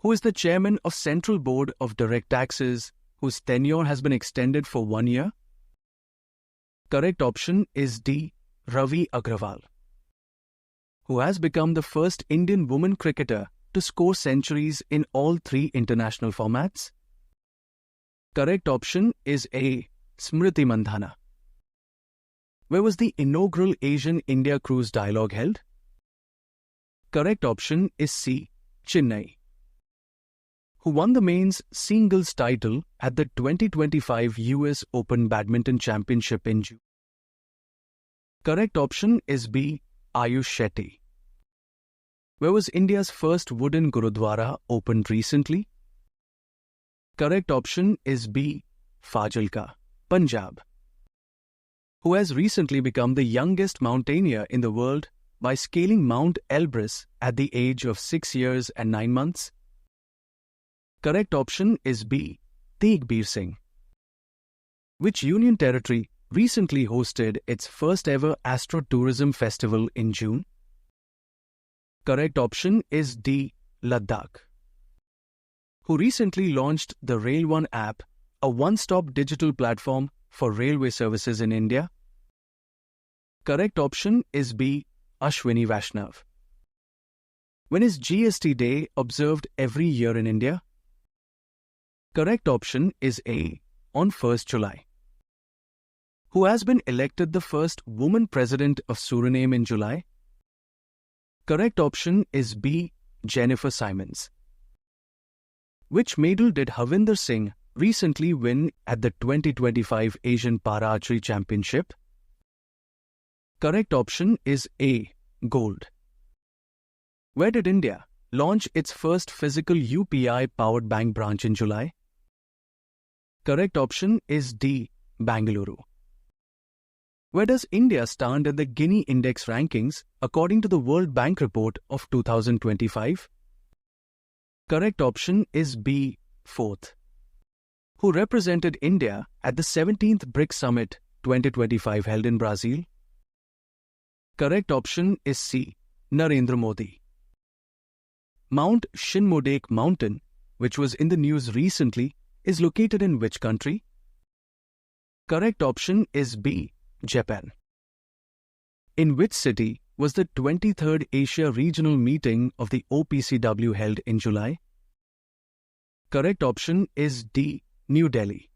Who is the chairman of Central Board of Direct Taxes, whose tenure has been extended for 1 year? Correct option is D. Ravi Agrawal. Who has become the first Indian woman cricketer to score centuries in all 3 international formats? Correct option is A. Smriti Mandhana. Where was the inaugural Asian-India Cruise Dialogue held? Correct option is C. Chennai. Who won the men's singles title at the 2025 US Open Badminton Championship in June? Correct option is B. Ayush Shetty. Where was India's first wooden Gurudwara opened recently? Correct option is B. Fazilka, Punjab. Who has recently become the youngest mountaineer in the world by scaling Mount Elbrus at the age of 6 years and 9 months? Correct option is B. Teghbir Singh. Which union territory recently hosted its first ever Astro-Tourism Festival in June? Correct option is D. Ladakh. Who recently launched the Rail One app, a one-stop digital platform for railway services in India? Correct option is B. Ashwini Vaishnav. When is GST Day observed every year in India? Correct option is A. On 1st July. Who has been elected the first woman president of Suriname in July? Correct option is B. Jennifer Simons. Which medal did Harvinder Singh recently win at the 2025 Asian Para Archery Championship? Correct option is A. Gold. Where did India launch its first physical UPI powered bank branch in July? Correct option is D. Bangalore. Where does India stand in the Gini Index rankings according to the World Bank report of 2025? Correct option is B. 4th. Who represented India at the 17th BRICS Summit 2025 held in Brazil? Correct option is C. Narendra Modi. Mount Shinmodak Mountain, which was in the news recently, is located in which country? Correct option is B. Japan. In which city was the 23rd Asia Regional Meeting of the OPCW held in July? Correct option is D. New Delhi.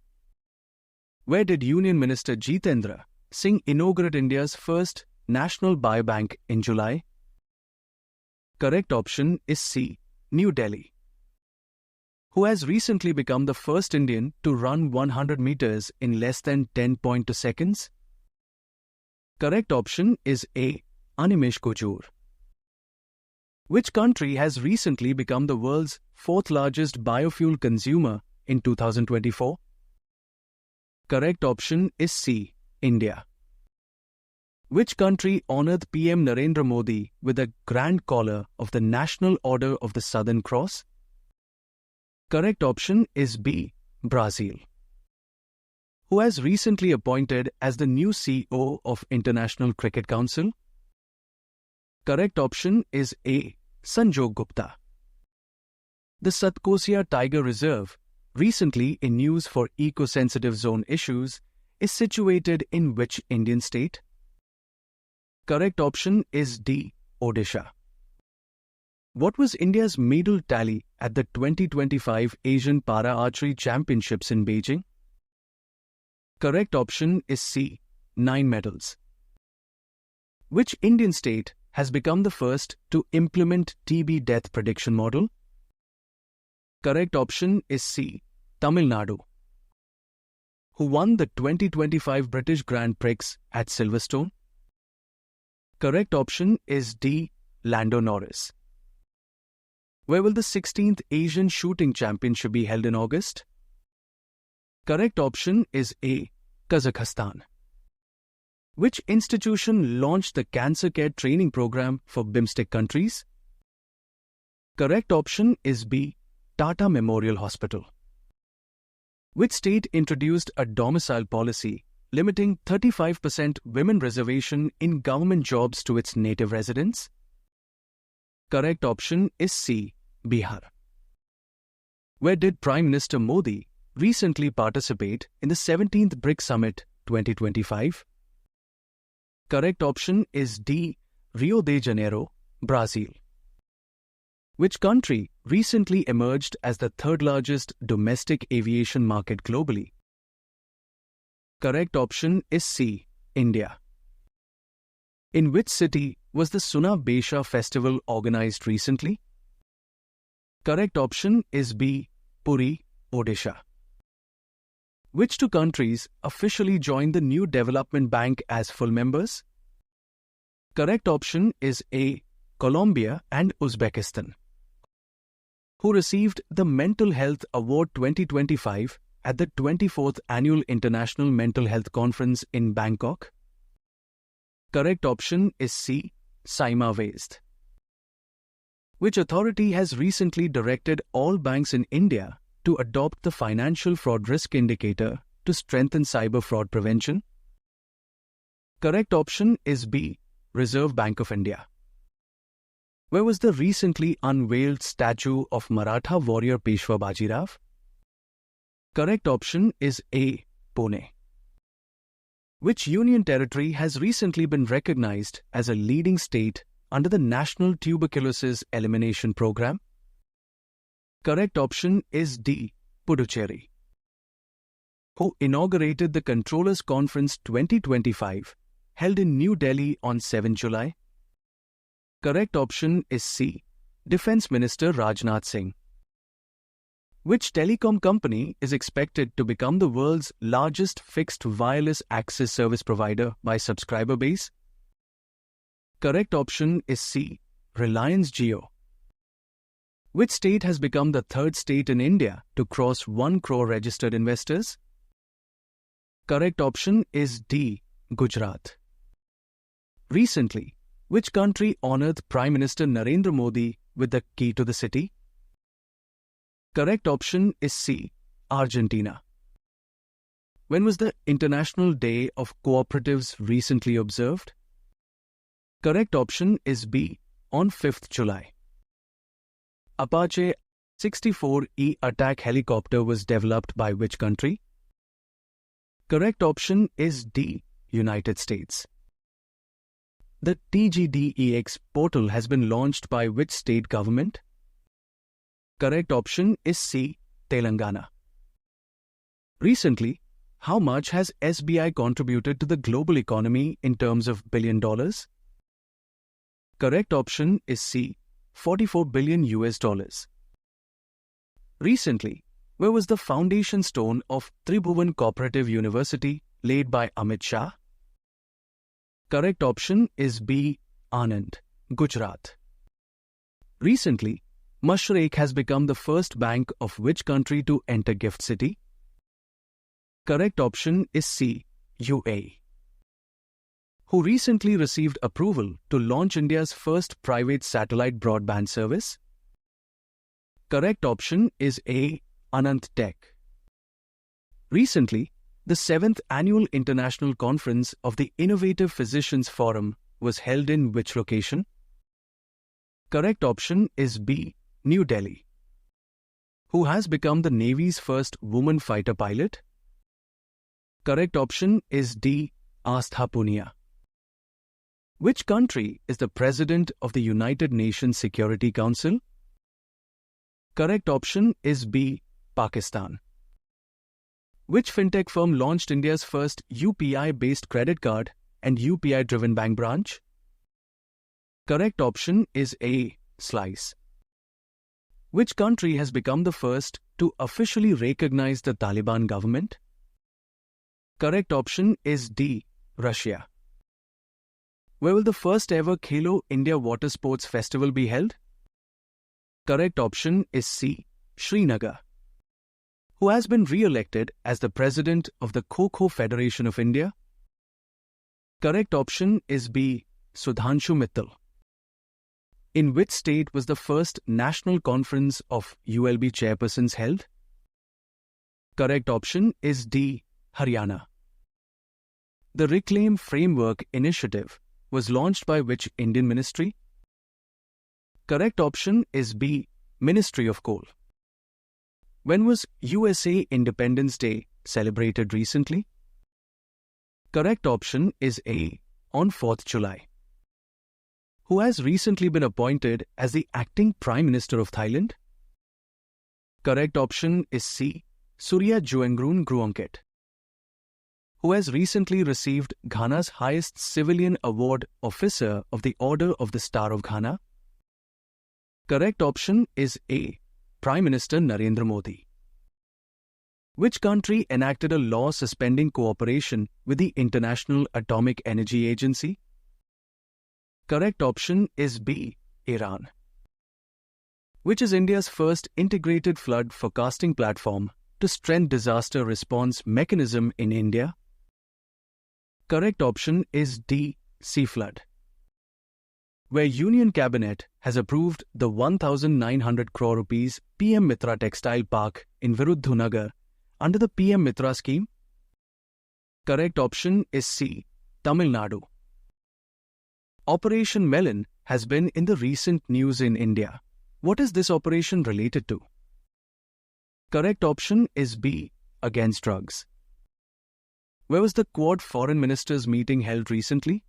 Where did Union Minister Jitendra Singh inaugurate India's first National Biobank in July? Correct option is C. New Delhi. Who has recently become the first Indian to run 100 meters in less than 10.2 seconds? Correct option is A. Animesh Kujur. Which country has recently become the world's 4th largest biofuel consumer in 2024? Correct option is C. India. Which country honored PM Narendra Modi with a grand collar of the National Order of the Southern Cross? Correct option is B. Brazil. Who has recently appointed as the new CEO of International Cricket Council? Correct option is A. Sanjog Gupta. The Satkosia Tiger Reserve, recently in news for eco-sensitive zone issues, is situated in which Indian state? Correct option is D. Odisha. What was India's medal tally at the 2025 Asian Para Archery Championships in Beijing? Correct option is C. 9 medals. Which Indian state has become the first to implement TB death prediction model? Correct option is C. Tamil Nadu. Who won the 2025 British Grand Prix at Silverstone? Correct option is D. Lando Norris. Where will the 16th Asian Shooting Championship be held in August? Correct option is A. Kazakhstan. Which institution launched the cancer care training program for BIMSTEC countries? Correct option is B. Tata Memorial Hospital. Which state introduced a domicile policy limiting 35% women reservation in government jobs to its native residents? Correct option is C. Bihar. Where did Prime Minister Modi recently participate in the 17th BRICS Summit 2025? Correct option is D. Rio de Janeiro, Brazil. Which country recently emerged as the third largest domestic aviation market globally? Correct option is C. India. In which city was the Sunabesha festival organized recently? Correct option is B. Puri, Odisha. Which two countries officially joined the New Development Bank as full members? Correct option is A. Colombia and Uzbekistan. Who received the Mental Health Award 2025 at the 24th Annual International Mental Health Conference in Bangkok? Correct option is C. Saima Waste. Which authority has recently directed all banks in India to adopt the Financial Fraud Risk Indicator to strengthen cyber fraud prevention? Correct option is B. Reserve Bank of India. Where was the recently unveiled statue of Maratha warrior Peshwa Bajirao? Correct option is A. Pune. Which union territory has recently been recognized as a leading state under the National Tuberculosis Elimination Program? Correct option is D. Puducherry. Who inaugurated the Controllers Conference 2025 held in New Delhi on 7 July? Correct option is C. Defense Minister Rajnath Singh. Which telecom company is expected to become the world's largest fixed wireless access service provider by subscriber base? Correct option is C. Reliance Jio. Which state has become the third state in India to cross 1 crore registered investors? Correct option is D. Gujarat. Recently, which country honored Prime Minister Narendra Modi with the key to the city? Correct option is C. Argentina. When was the International Day of Cooperatives recently observed? Correct option is B. On 5th July. Apache 64E attack helicopter was developed by which country? Correct option is D. United States. The TGDEX portal has been launched by which state government? Correct option is C. Telangana. Recently, how much has SBI contributed to the global economy in terms of billion dollars? Correct option is C. 44 billion US dollars. Recently, where was the foundation stone of Tribhuvan Cooperative University laid by Amit Shah? Correct option is B. Anand, Gujarat. Recently, Mashreq has become the first bank of which country to enter GIFT City? Correct option is C. UAE. Who recently received approval to launch India's first private satellite broadband service? Correct option is A. Anant Tech. Recently, the 7th Annual International Conference of the Innovative Physicians Forum was held in which location? Correct option is B. New Delhi. Who has become the Navy's first woman fighter pilot? Correct option is D. Astha Punia. Which country is the President of the United Nations Security Council? Correct option is B. Pakistan. Which fintech firm launched India's first UPI-based credit card and UPI-driven bank branch? Correct option is A. Slice. Which country has become the first to officially recognize the Taliban government? Correct option is D. Russia. Where will the first ever Khelo India Water Sports Festival be held? Correct option is C. Srinagar. Who has been re-elected as the President of the Kho-Kho Federation of India? Correct option is B. Sudhanshu Mittal. In which state was the first National Conference of ULB chairpersons held? Correct option is D. Haryana. The Reclaim Framework Initiative was launched by which Indian ministry? Correct option is B. Ministry of Coal. When was USA Independence Day celebrated recently? Correct option is A. On 4th July. Who has recently been appointed as the acting Prime Minister of Thailand? Correct option is C. Surya Juangroon Gruangkit. Who has recently received Ghana's highest civilian award, Officer of the Order of the Star of Ghana? Correct option is A. Prime Minister Narendra Modi. Which country enacted a law suspending cooperation with the International Atomic Energy Agency? Correct option is B. Iran. Which is India's first integrated flood forecasting platform to strengthen disaster response mechanism in India? Correct option is D. Seaflood. Where Union Cabinet has approved the 1,900 crore rupees PM Mitra Textile Park in Viruddhanagar under the PM Mitra scheme? Correct option is C. Tamil Nadu. Operation Melon has been in the recent news in India. What is this operation related to? Correct option is B. Against drugs. Where was the Quad Foreign Ministers meeting held recently?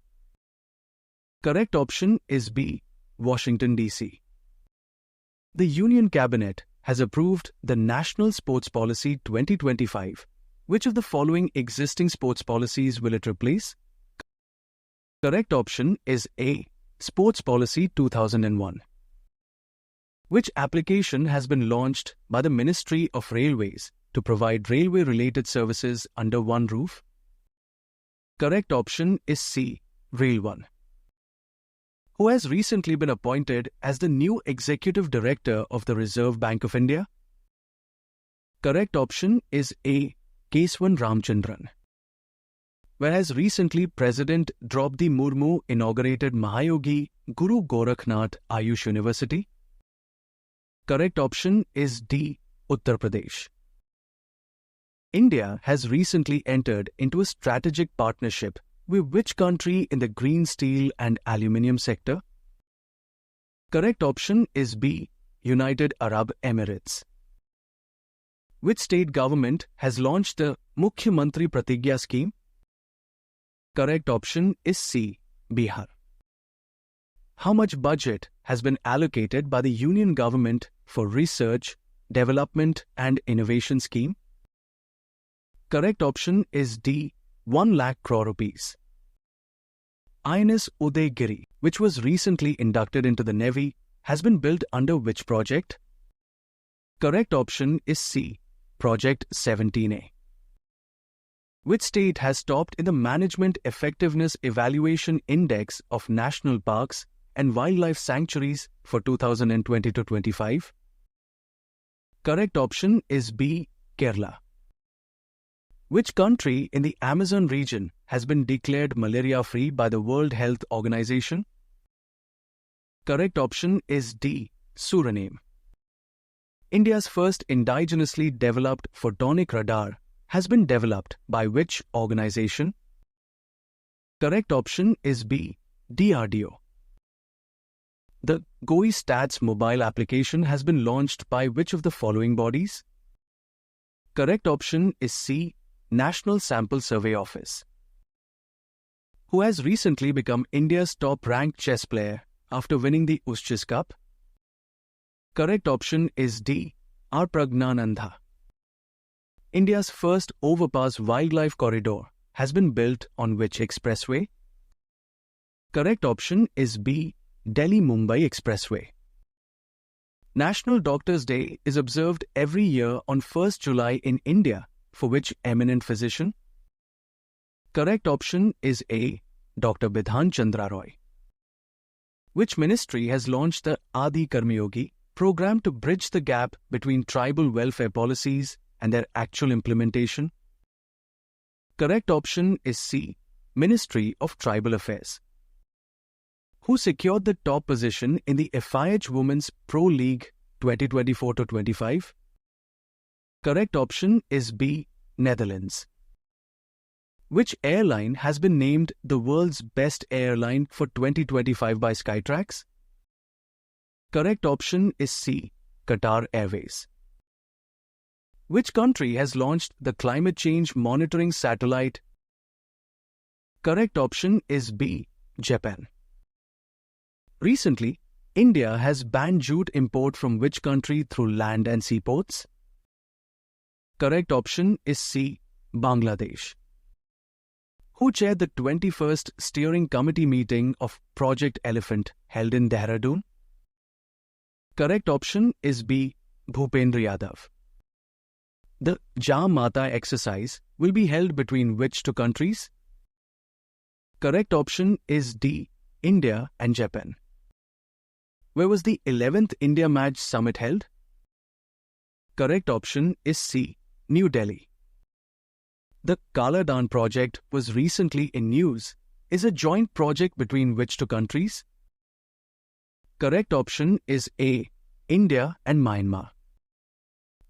Correct option is B. Washington, D.C. The Union Cabinet has approved the National Sports Policy 2025. Which of the following existing sports policies will it replace? Correct option is A. Sports Policy 2001. Which application has been launched by the Ministry of Railways to provide railway-related services under one roof? Correct option is C. Rail 1. Who has recently been appointed as the new Executive Director of the Reserve Bank of India? Correct option is A. Keswan Ramchandran. Where has recently President Draupadi Murmu inaugurated Mahayogi Guru Gorakhnath Ayush University? Correct option is D. Uttar Pradesh. India has recently entered into a strategic partnership with which country in the green steel and aluminium sector? Correct option is B. United Arab Emirates. Which state government has launched the Mukhyamantri Pratigya scheme? Correct option is C. Bihar. How much budget has been allocated by the Union Government for Research, Development and Innovation scheme? Correct option is D. 1 lakh crore rupees. INS Udaygiri, which was recently inducted into the Navy, has been built under which project? Correct option is C. Project 17A. Which state has topped in the Management Effectiveness Evaluation Index of National Parks and Wildlife Sanctuaries for 2020-25? Correct option is B. Kerala. Which country in the Amazon region has been declared malaria-free by the World Health Organization? Correct option is D. Suriname. India's first indigenously developed photonic radar has been developed by which organization? Correct option is B. DRDO. The GOI Stats mobile application has been launched by which of the following bodies? Correct option is C. National Sample Survey Office. Who has recently become India's top-ranked chess player after winning the Uschis Cup? Correct option is D. R. Pragnanandha. India's first overpass wildlife corridor has been built on which expressway? Correct option is B. Delhi-Mumbai Expressway. National Doctors' Day is observed every year on 1st July in India for which eminent physician? Correct option is A. Dr. Bidhan Chandra Roy. Which ministry has launched the Adi Karmayogi program to bridge the gap between tribal welfare policies and their actual implementation? Correct option is C. Ministry of Tribal Affairs. Who secured the top position in the FIH Women's Pro League 2024-25? Correct option is B. Netherlands. Which airline has been named the world's best airline for 2025 by Skytrax? Correct option is C. Qatar Airways. Which country has launched the climate change monitoring satellite? Correct option is B, Japan. Recently, India has banned jute import from which country through land and seaports? Correct option is C, Bangladesh. Who chaired the 21st Steering Committee meeting of Project Elephant held in Dehradun? Correct option is B, Bhupendra Yadav. The Jam Mata exercise will be held between which two countries? Correct option is D, India and Japan. Where was the 11th India Match Summit held? Correct option is C, New Delhi. The Kala Daan project was recently in news, is a joint project between which two countries? Correct option is A, India and Myanmar.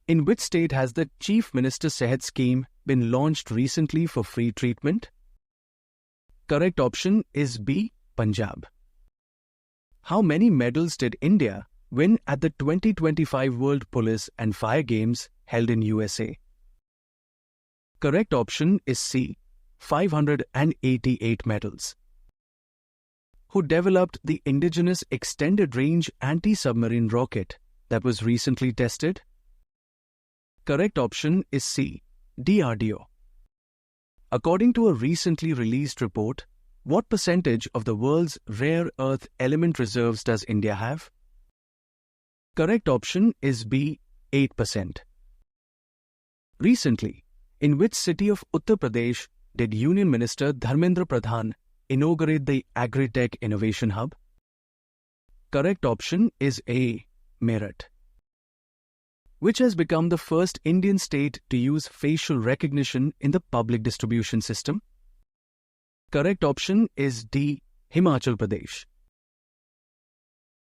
In which state has the Chief Minister Sehat scheme been launched recently for free treatment? Correct option is B, Punjab. How many medals did India win at the 2025 World Police and Fire Games held in USA? Correct option is C, 588 medals. Who developed the indigenous extended-range anti-submarine rocket that was recently tested? Correct option is C, DRDO. According to a recently released report, what percentage of the world's rare earth element reserves does India have? Correct option is B, 8%. Recently, in which city of Uttar Pradesh did Union Minister Dharmendra Pradhan inaugurate the Agri-Tech Innovation Hub? Correct option is A, Meerut. Which has become the first Indian state to use facial recognition in the public distribution system? Correct option is D, Himachal Pradesh.